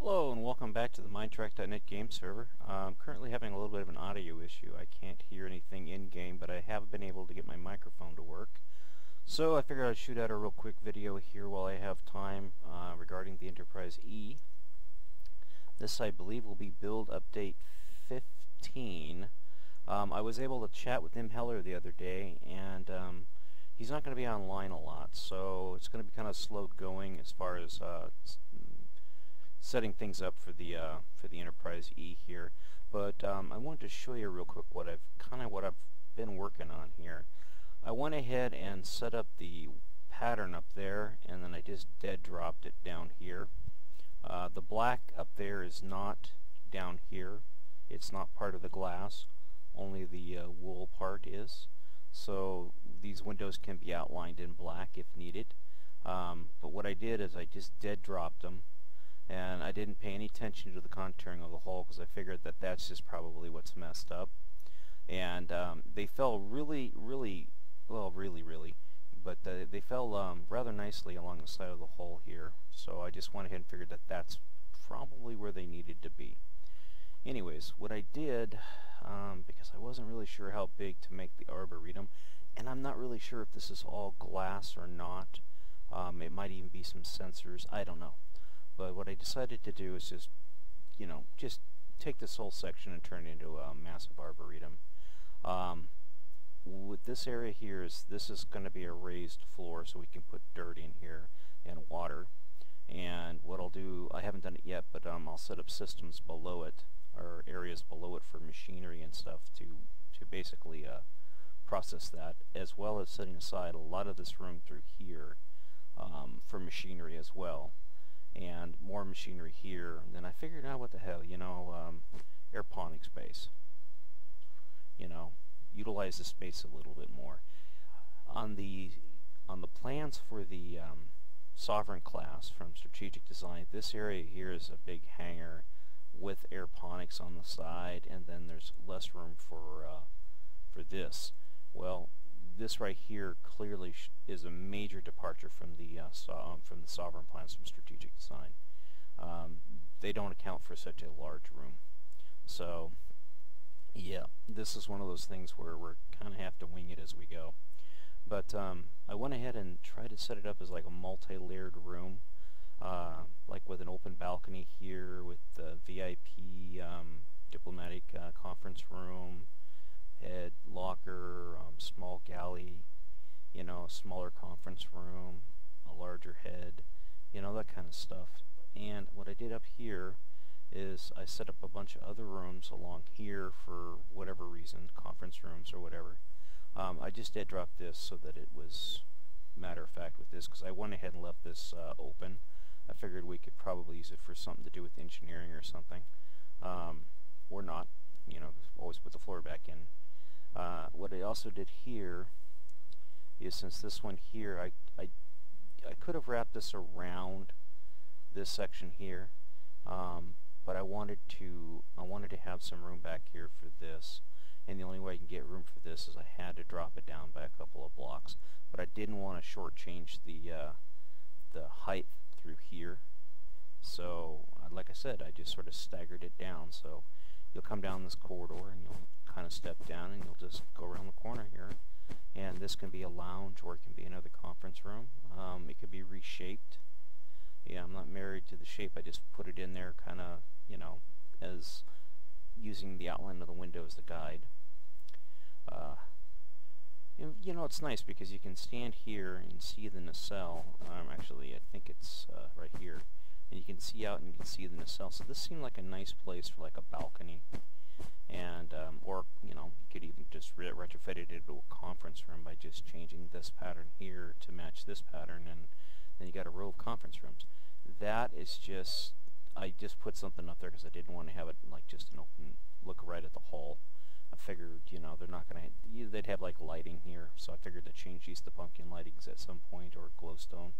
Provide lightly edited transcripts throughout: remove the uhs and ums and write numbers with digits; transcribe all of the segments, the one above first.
Hello and welcome back to the Minetrek.net game server. I'm currently having a little bit of an audio issue. I can't hear anything in-game, but I have been able to get my microphone to work. So I figured I'd shoot out a real quick video here while I have time regarding the Enterprise E. This, I believe, will be build update 15. I was able to chat with Tim Heller the other day, and he's not going to be online a lot, so it's going to be kind of slow going as far as setting things up for the Enterprise E here. But I wanted to show you real quick what I've been working on here. I went ahead and set up the pattern up there, and then I just dead dropped it down here. The black up there is not down here. It's not part of the glass. Only the wool part is. So these windows can be outlined in black if needed. But what I did is I just dead dropped them, and I didn't pay any attention to the contouring of the hull because I figured that that's just probably what's messed up. And they fell really, but they fell rather nicely along the side of the hull here. So I just went ahead and figured that that's probably where they needed to be. Anyways, what I did, because I wasn't really sure how big to make the Arboretum, and I'm not really sure if this is all glass or not. It might even be some sensors, I don't know. But what I decided to do is just take this whole section and turn it into a massive Arboretum. With this area here, this is going to be a raised floor, so we can put dirt in here and water. And what I'll do, I haven't done it yet, but I'll set up systems below it, or areas below it for machinery and stuff to basically process that, as well as setting aside a lot of this room through here for machinery as well. And more machinery here. And then I figured out what the hell, aeroponics space. Utilize the space a little bit more. On the plans for the Sovereign class from Strategic Design, this area here is a big hangar with aeroponics on the side, and then there's less room for this. Well, this right here clearly is a major departure from the Sovereign plans from Strategic Design. They don't account for such a large room. So, yeah, this is one of those things where we're kind of have to wing it as we go. But I went ahead and tried to set it up as like a multi-layered room, like with an open balcony here, with the VIP diplomatic conference room, head locker, small galley, smaller conference room, a larger head, that kind of stuff. And what I did up here is I set up a bunch of other rooms along here for whatever reason, conference rooms or whatever. I just dead dropped this so that it was matter of fact with this, because I went ahead and left this open. I figured we could probably use it for something to do with engineering or something, or not. Always put the floor back in. What I also did here is, since this one here, I could have wrapped this around this section here, but I wanted to have some room back here for this, and the only way I can get room for this is I had to drop it down by a couple of blocks. But I didn't want to shortchange the height through here, so like I said, I just sort of staggered it down. So you'll come down this corridor and you'll kind of step down and you'll just go around the corner here, and this can be a lounge or it can be another conference room. It could be reshaped. Yeah, I'm not married to the shape. I just put it in there kind of, as using the outline of the window as the guide. It's nice because you can stand here and see the nacelle. Actually, I think it's right here. And you can see out and you can see the nacelle. So this seemed like a nice place for like a balcony. And, or, you could even just retrofit it into a conference room by just changing this pattern here to match this pattern, and then you got a row of conference rooms. That is just, I just put something up there because I didn't want to have it like just an open look right at the hull. I figured, they're not going to, they'd have like lighting here, so I figured to change these to pumpkin lightings at some point, or glowstone.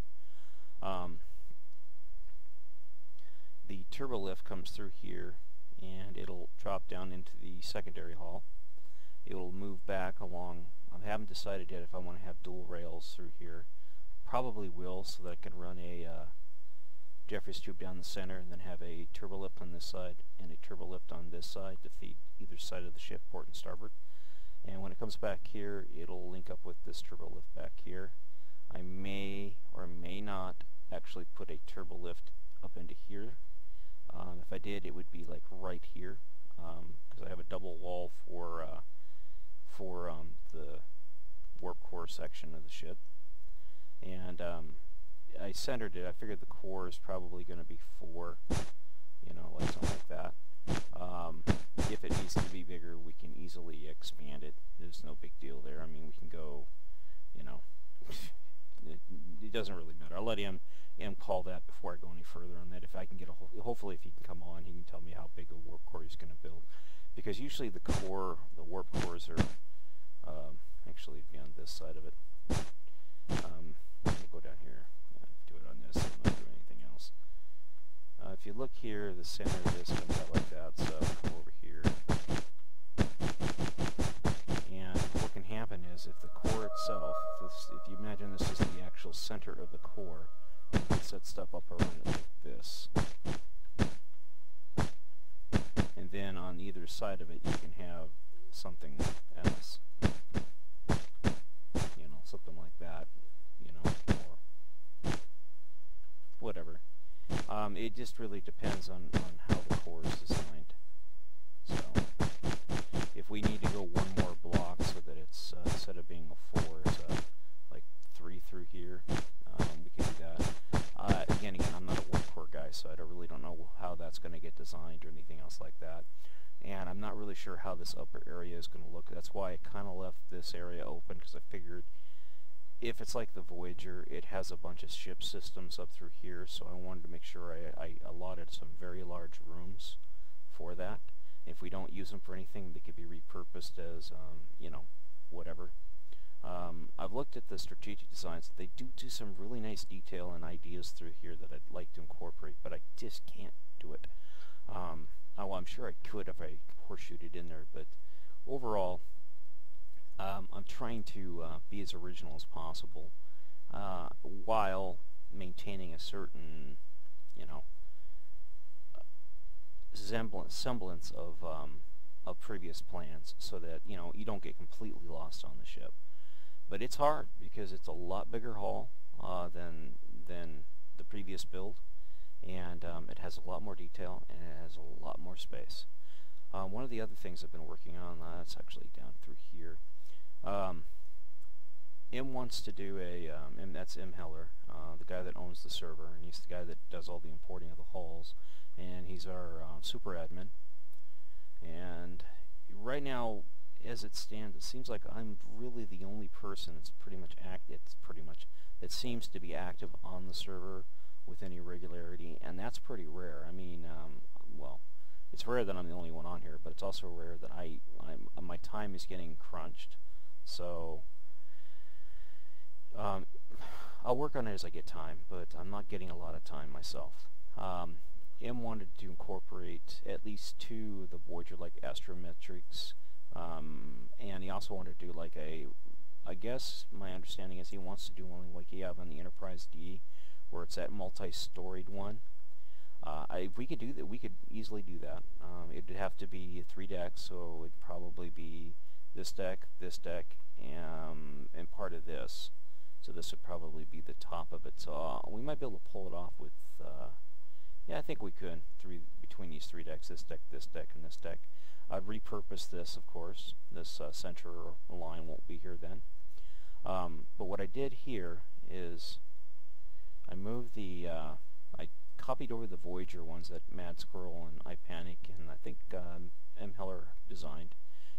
The turbo lift comes through here, and it'll drop down into the secondary hull. It'll move back along. I haven't decided yet if I want to have dual rails through here. Probably will, so that I can run a Jeffries tube down the center, and then have a turbo lift on this side and a turbo lift on this side to feed either side of the ship, port and starboard. And when it comes back here, it'll link up with this turbo lift back here. I may or may not actually put a turbo lift up into here. If I did, it would be like right here, because I have a double wall for the warp core section of the ship. And I centered it. I figured the core is probably going to be 4, you know, like something like that. If it needs to be bigger, we can easily expand it. There's no big deal there. I mean, we can go, you know, it doesn't really matter. I'll let M call that before I go any further on that. If I can get hopefully if he can come on, he can tell me how big a warp core he's going to build. Because usually the warp cores are actually be on this side of it. We'll go down here, do it on this, and not do anything else. If you look here, the center of this comes out like that, so come over here. And what can happen is if the core itself, if you imagine this is the actual center of the core, you can set stuff up around it like this. And then on either side of it, you can have something else. You know, something like that, you know, or whatever. It just really depends on how the core is designed. So, if we need to go one more block so that it's, instead of being a 4, it's like 3 through here, we can do that. Again, I'm not a warp core guy, so I really don't know how that's going to get designed or anything else like that. And I'm not really sure how this upper area is going to look. That's why I kind of left this area open, because I figured if it's like the Voyager, it has a bunch of ship systems up through here, so I wanted to make sure I allotted some very large rooms for that. If we don't use them for anything, they could be repurposed as, you know, whatever. I've looked at the strategic designs. They do some really nice detail and ideas through here that I'd like to incorporate, but I just can't do it. Well, I'm sure I could if I horseshoed it in there, but overall, I'm trying to be as original as possible while maintaining a certain, you know, semblance of previous plans, so that, you know, you don't get completely lost on the ship. But it's hard because it's a lot bigger hull than the previous build, and it has a lot more detail and it has a lot more space. One of the other things I've been working on, that's actually down through here. M wants to do a, that's M Heller, the guy that owns the server, and he's the guy that does all the importing of the hulls, and he's our super admin. And right now, as it stands, it seems like I'm really the only person that's that seems to be active on the server with any regularity, and that's pretty rare. I mean, well, it's rare that I'm the only one on here, but it's also rare that my time is getting crunched. So I'll work on it as I get time, but I'm not getting a lot of time myself. M wanted to incorporate at least 2 of the Voyager like astrometrics, and he also wanted to do like I guess my understanding is he wants to do one like you have on the Enterprise D, where it's that multi-storied one. If we could do that, we could easily do that. It'd have to be 3 decks, so it'd probably be this deck, and part of this. So this would probably be the top of it. So we might be able to pull it off with, yeah, I think we could, between these 3 decks, this deck, and this deck. I'd repurpose this, of course. This center line won't be here then. But what I did here is I moved the, I copied over the Voyager ones that Mad Squirrel and iPanic and I think M. Heller designed.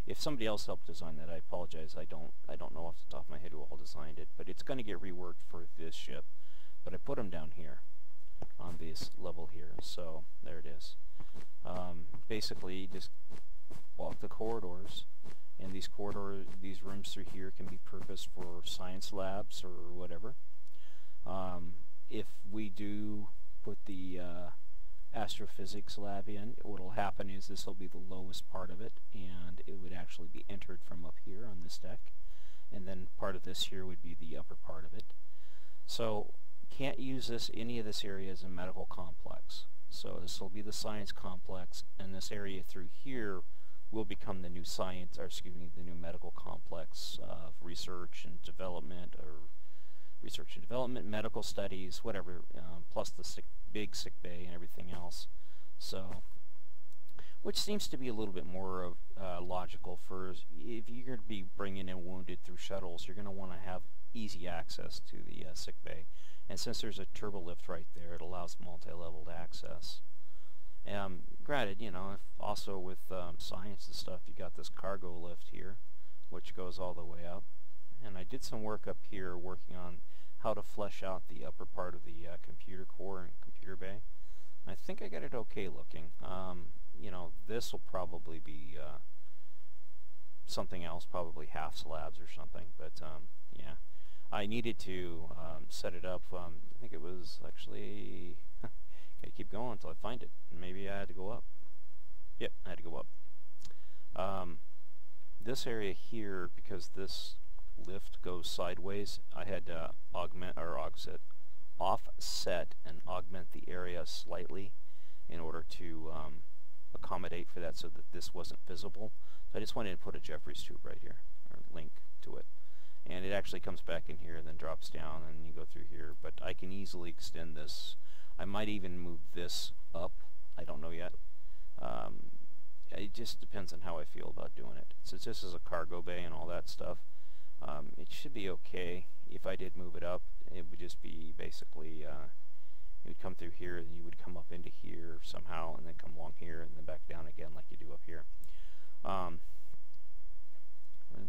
If somebody else helped design that, I apologize. I don't know off the top of my head who all designed it, but it's going to get reworked for this ship. But I put them down here on this level here, so there it is. Basically, you just walk the corridors, and these rooms through here can be purposed for science labs or whatever. If we do put the astrophysics lab in, what will happen is this will be the lowest part of it, and it would actually be entered from up here on this deck, and then part of this here would be the upper part of it. So can't use any of this area as a medical complex. So this will be the science complex, and this area through here will become the new science, or excuse me, the new medical complex of research and development, medical studies, whatever, plus the big sick bay and everything else. So, which seems to be a little bit more of logical for if you're going to be bringing in wounded through shuttles, you're going to want to have easy access to the sick bay. And since there's a turbo lift right there, it allows multi-leveled access. Granted, you know, if also with science and stuff, you got this cargo lift here, which goes all the way up. And I did some work up here working on how to flesh out the upper part of the computer core and computer bay. I think I got it okay looking. You know, this will probably be something else, probably half slabs or something, but yeah. I needed to set it up. I think it was actually gotta keep going until I find it. Maybe I had to go up. Yep, I had to go up. This area here, because this lift goes sideways, I had to offset and augment the area slightly in order to accommodate for that, so that this wasn't visible. So I just wanted to put a Jeffries tube right here, or link to it. And it actually comes back in here and then drops down, and you go through here. But I can easily extend this. I might even move this up. I don't know yet. It just depends on how I feel about doing it. Since this is a cargo bay and all that stuff, it should be okay. If I did move it up, it would just be basically, you would come through here, and you would come up into here somehow, and then come along here, and then back down again like you do up here. Run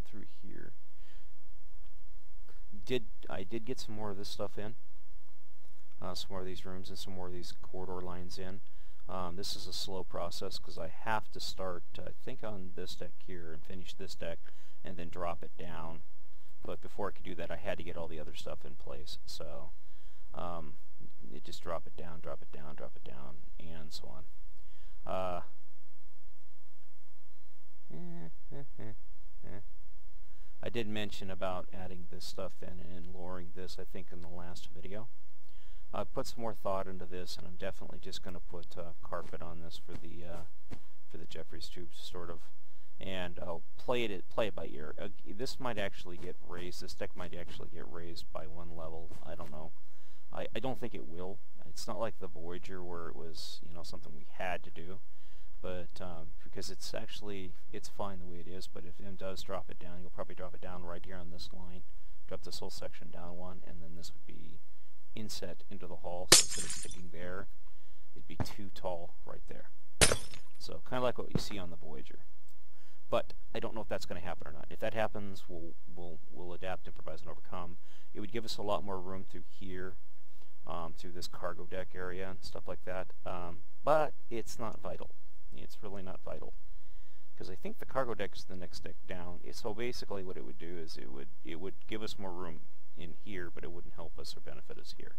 through here. I did get some more of this stuff in, some more of these rooms and some more of these corridor lines in. This is a slow process because I have to start, I think, on this deck here and finish this deck and then drop it down. But before I could do that, I had to get all the other stuff in place. So it just drop it down, drop it down, drop it down, and so on. I did mention about adding this stuff in and lowering this, I think, in the last video. I put some more thought into this, and I'm definitely just going to put carpet on this for the Jeffries tubes, sort of, and I'll play it by ear. This might actually get raised. This deck might actually get raised by one level. I don't know. I don't think it will. It's not like the Voyager where it was, you know, something we had to do. But because it's fine the way it is, but if it does drop it down, you'll probably drop it down right here on this line, drop this whole section down one, and then this would be inset into the hall, so instead of sticking there, it'd be too tall right there. So kind of like what you see on the Voyager. But I don't know if that's going to happen or not. If that happens, we'll adapt, improvise, and overcome. It would give us a lot more room through here, through this cargo deck area and stuff like that. But it's not vital. It's really not vital, because I think the cargo deck is the next deck down. So basically what it would do is it would give us more room in here, but it wouldn't help us or benefit us here.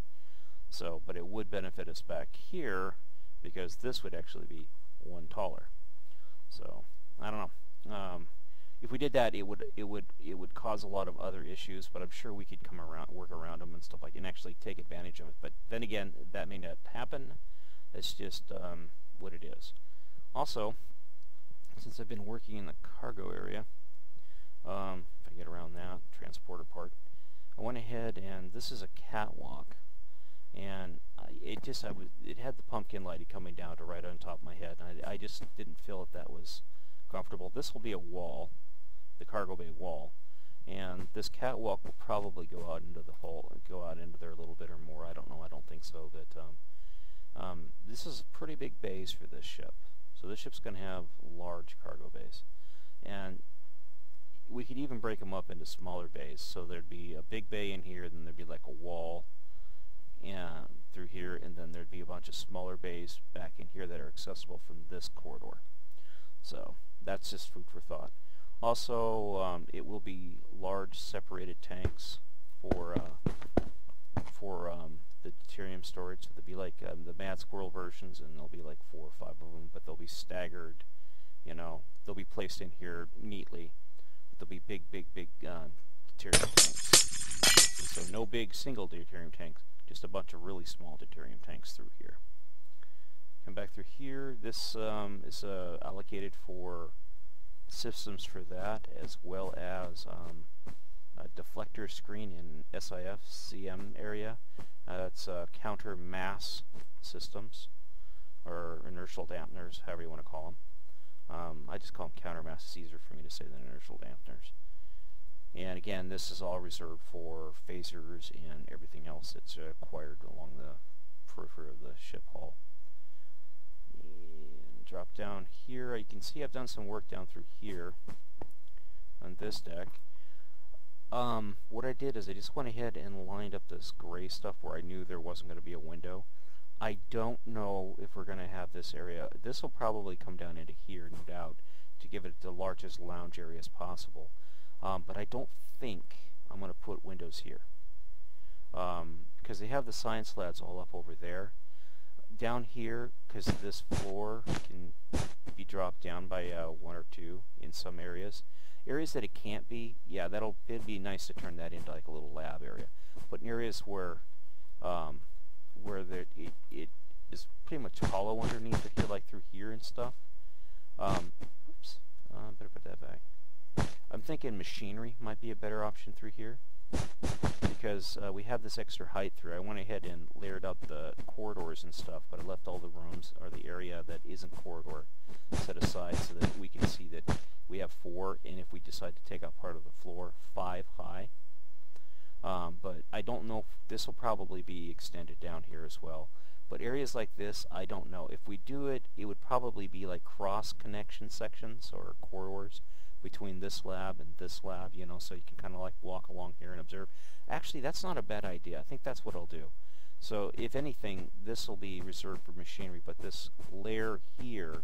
So, but it would benefit us back here, because this would actually be one taller. So I don't know. If we did that, it would cause a lot of other issues, but I'm sure we could work around them and stuff like that, and actually take advantage of it. But then again, that may not happen. That's just what it is. Also, since I've been working in the cargo area, if I get around that transporter part, I went ahead, and this is a catwalk, and it had the pumpkin lighting coming down to right on top of my head, and I just didn't feel that was comfortable. This will be a wall, the cargo bay wall, and this catwalk will probably go out into the hole and go out into there a little bit or more. I don't know. I don't think so. But this is a pretty big base for this ship. So this ship's going to have large cargo bays, and we could even break them up into smaller bays. So there'd be a big bay in here, then there'd be like a wall through here, and then there'd be a bunch of smaller bays back in here that are accessible from this corridor. So that's just food for thought. Also, it will be large separated tanks for the deuterium storage. So there'll be like the Mad Squirrel versions, and there'll be like 4 or 5 of them, but they'll be staggered. You know, they'll be placed in here neatly. But there'll be big deuterium tanks. So no big single deuterium tanks, Just a bunch of really small deuterium tanks through here. Come back through here. This is allocated for systems for that, as well as a deflector screen in SIF CM area. That's counter mass systems, or inertial dampeners, however you want to call them. I just call them counter mass. It's easier for me to say than inertial dampeners. And again, this is all reserved for phasers and everything else that's acquired along the periphery of the ship hull. And drop down here. You can see I've done some work down through here on this deck. What I did is I just went ahead and lined up this gray stuff where I knew there wasn't going to be a window. I don't know if we're going to have this area. This will probably come down into here, no doubt, to give it the largest lounge area as possible. But I don't think I'm going to put windows here, because they have the science labs all up over there. Down here, because this floor can be dropped down by 1 or 2 in some areas. Areas that it can't be, yeah, it'd be nice to turn that into like a little lab area. But in areas where it is pretty much hollow underneath it here, like through here and stuff. Oops, better put that back. I'm thinking machinery might be a better option through here, because we have this extra height through. I went ahead and layered up the corridors and stuff, but I left all the rooms, or the area that isn't corridor, set aside so that we can see that we have 4, and if we decide to take out part of the floor, 5 high. But I don't know if this will probably be extended down here as well. But areas like this, I don't know. If we do it, it would probably be like cross-connection sections or corridors between this lab and this lab, you know, so you can kind of like walk along here and observe. Actually, that's not a bad idea. I think that's what I'll do. So if anything, this will be reserved for machinery, but this layer here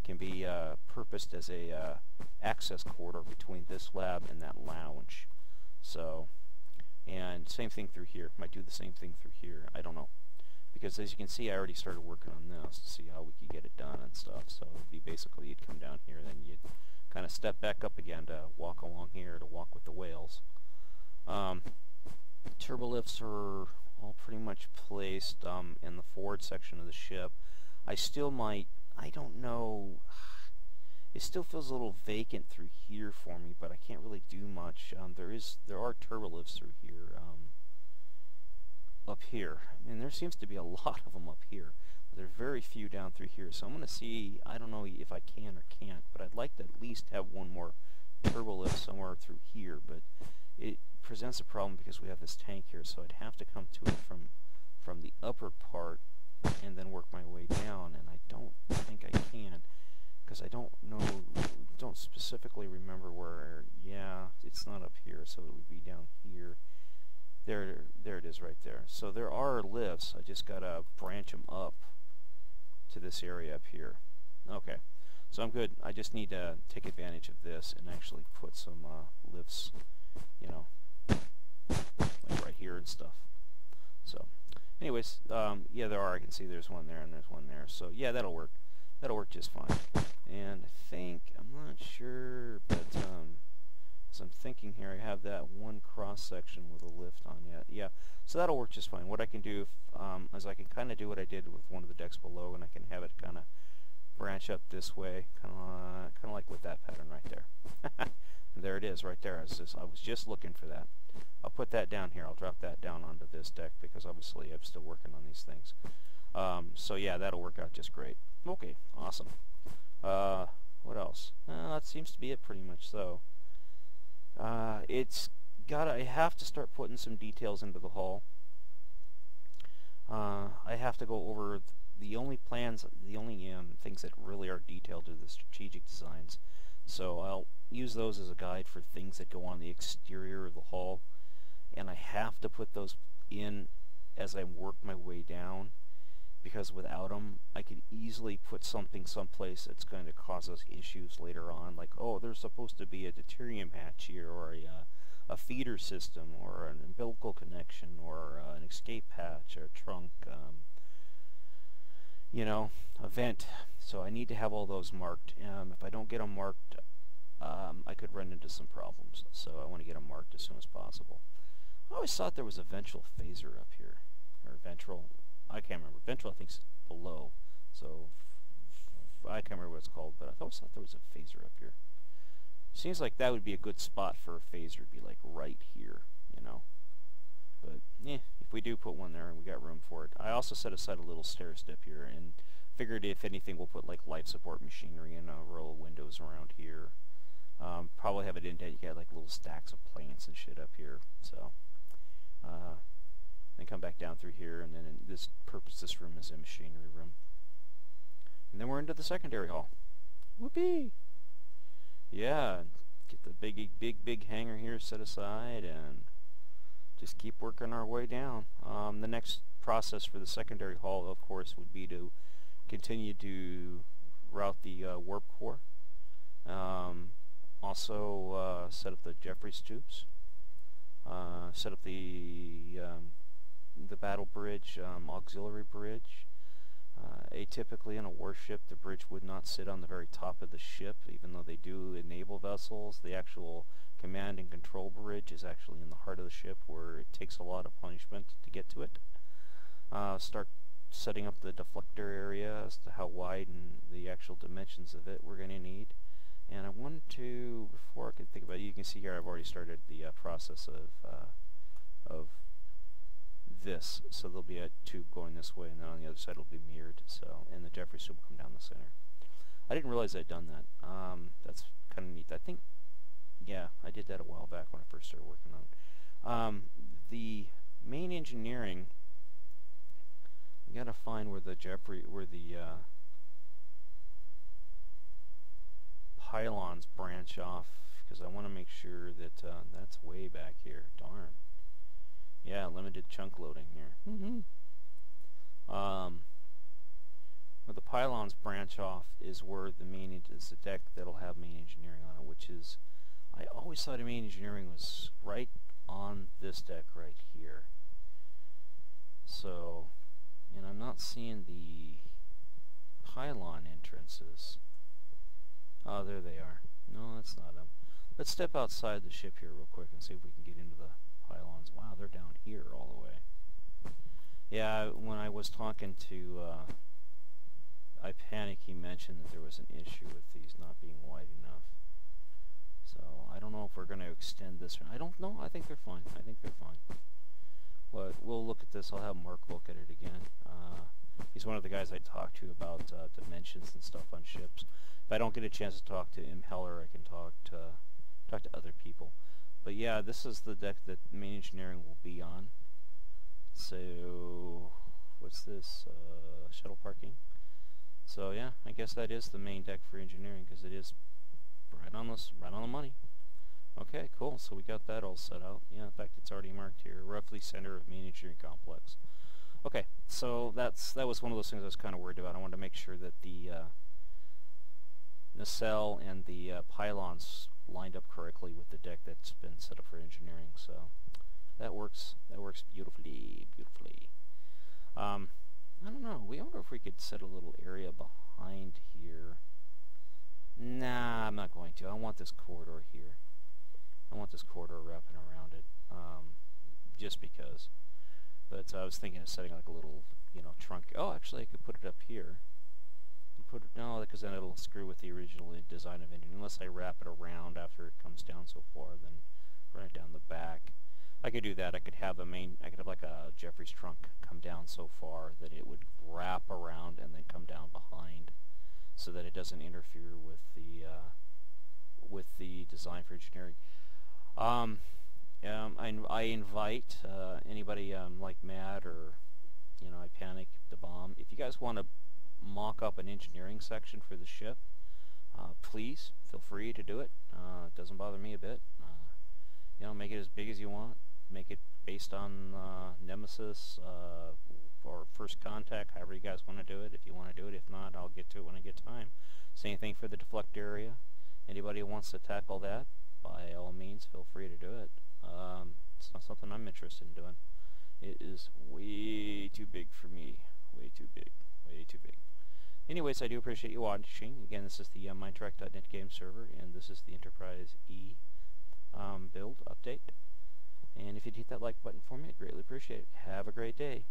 can be purposed as a access corridor between this lab and that lounge. So, and same thing through here. Might do the same thing through here. I don't know. Because as you can see, I already started working on this to see how we could get it done and stuff. So it'd be basically, you'd come down here, then you'd kind of step back up again to walk along here to walk with the whales. Turbolifts are all pretty much placed in the forward section of the ship. I still might, I don't know, it still feels a little vacant through here for me, but I can't really do much. There are turbolifts through here, up here, and there seems to be a lot of them up here. There are very few down through here, so I'm going to see, I don't know if I can or can't, but I'd like to at least have one more turbolift somewhere through here, but it presents a problem because we have this tank here, so I'd have to come to it from the upper part and then work my way down, and I don't think I can, because I don't specifically remember where. Yeah, it's not up here, so it would be down here. There it is right there. So there are lifts, I just gotta branch them up to this area up here. Okay, so I'm good. I just need to take advantage of this and actually put some lifts, you know, like right here and stuff. So anyways, yeah, there are. I can see there's one there and there's one there. So yeah, that'll work. That'll work just fine. And I think, I'm not sure, but as I'm thinking here, I have that one cross section with a lift on it. Yeah, so that'll work just fine. What I can do is I can kind of do what I did with one of the decks below, and I can have it kind of branch up this way, kind of like with that pattern right there. There it is right there. I was just looking for that. I'll put that down here. I'll drop that down onto this deck because obviously I'm still working on these things. So yeah, that'll work out just great. Okay, awesome. What else? That seems to be it pretty much. So I have to start putting some details into the hull. I have to go over the only plans, the only things that really are detailed are the strategic designs. So I'll use those as a guide for things that go on the exterior of the hull, and I have to put those in as I work my way down, because without them I could easily put something someplace that's going to cause us issues later on, like, oh, there's supposed to be a deuterium hatch here, or a feeder system, or an umbilical connection, or an escape hatch, or trunk, you know, a vent. So I need to have all those marked. If I don't get them marked, I could run into some problems. So I want to get them marked as soon as possible. I always thought there was a ventral phaser up here. or ventral. I can't remember. Ventral, I think, is below. So I can't remember what it's called, but I always thought there was a phaser up here. Seems like that would be a good spot for a phaser to be like right here, you know. But if we do put one there and we got room for it. I also set aside a little stair step here and figured if anything we'll put like life support machinery and a row of windows around here. Probably have it indent. You got like little stacks of plants and shit up here. So then come back down through here, and then in this room is a machinery room. And then we're into the secondary hall. Whoopee! Yeah, get the big hangar here set aside and just keep working our way down. The next process for the secondary hall, of course, would be to continue to route the warp core. Also set up the Jeffries tubes. Set up the battle bridge, auxiliary bridge. Atypically in a warship, the bridge would not sit on the very top of the ship, even though they do enable vessels. The actual command and control bridge is actually in the heart of the ship, where it takes a lot of punishment to get to it. Start setting up the deflector area as to how wide and the actual dimensions of it we're going to need. And I wanted to, before I could think about it, you can see here I've already started the process of this. So there'll be a tube going this way, and then on the other side it'll be mirrored. So, and the Jeffries tube will come down the center. I didn't realize I'd done that. That's kind of neat. I think, yeah, I did that a while back when I first started working on it. The main engineering, we got to find where the pylons branch off, because I want to make sure that that's way back here. Darn. Yeah, limited chunk loading here. Where the pylons branch off is where the main is the deck that'll have main engineering on it, which is, I always thought main engineering was right on this deck right here. So, and I'm not seeing the pylon entrances. Oh, there they are. No, that's not them. Let's step outside the ship here real quick and see if we can get into the pylons. Wow, they're down here all the way. Yeah, when I was talking to iPanic, he mentioned that there was an issue with these not being wide enough. So I don't know if we're going to extend this. I don't know. I think they're fine. I think they're fine. But we'll look at this. I'll have Mark look at it again. He's one of the guys I talk to about dimensions and stuff on ships. If I don't get a chance to talk to Impeller, I can talk to other people. But yeah, this is the deck that main engineering will be on. So what's this? Shuttle parking. So yeah, I guess that is the main deck for engineering, because it is right on the money. Okay, cool. So we got that all set out. Yeah, in fact, it's already marked here. Roughly center of main engineering complex. Okay, so that was one of those things I was kind of worried about. I wanted to make sure that the nacelle and the pylons lined up correctly with the deck that's been set up for engineering. So that works beautifully. I don't know. We wonder if we could set a little area behind here. Nah, I'm not going to. I want this corridor here. I want this corridor wrapping around it, just because. But I was thinking of setting like a little, trunk. Oh, actually, I could put it up here. No, because then it'll screw with the original design of engine. Unless I wrap it around after it comes down so far, then run it down the back. I could do that. I could have like a Jeffries trunk come down so far that it would wrap around and then come down behind, so that it doesn't interfere with the design for engineering. I invite anybody like Matt or iPanic, the bomb. If you guys want to mock up an engineering section for the ship, please feel free to do it. It doesn't bother me a bit. Make it as big as you want. Make it based on Nemesis or First Contact, however you guys want to do it. If you want to do it, if not, I'll get to it when I get time. Same thing for the deflect area. Anybody who wants to tackle that, by all means, feel free to do it. It's not something I'm interested in doing. It is way too big for me. Way too big. Way too big. Anyways, I do appreciate you watching. Again, this is the Minetrek.net game server, and this is the Enterprise E build update. And if you'd hit that like button for me, I'd greatly appreciate it. Have a great day.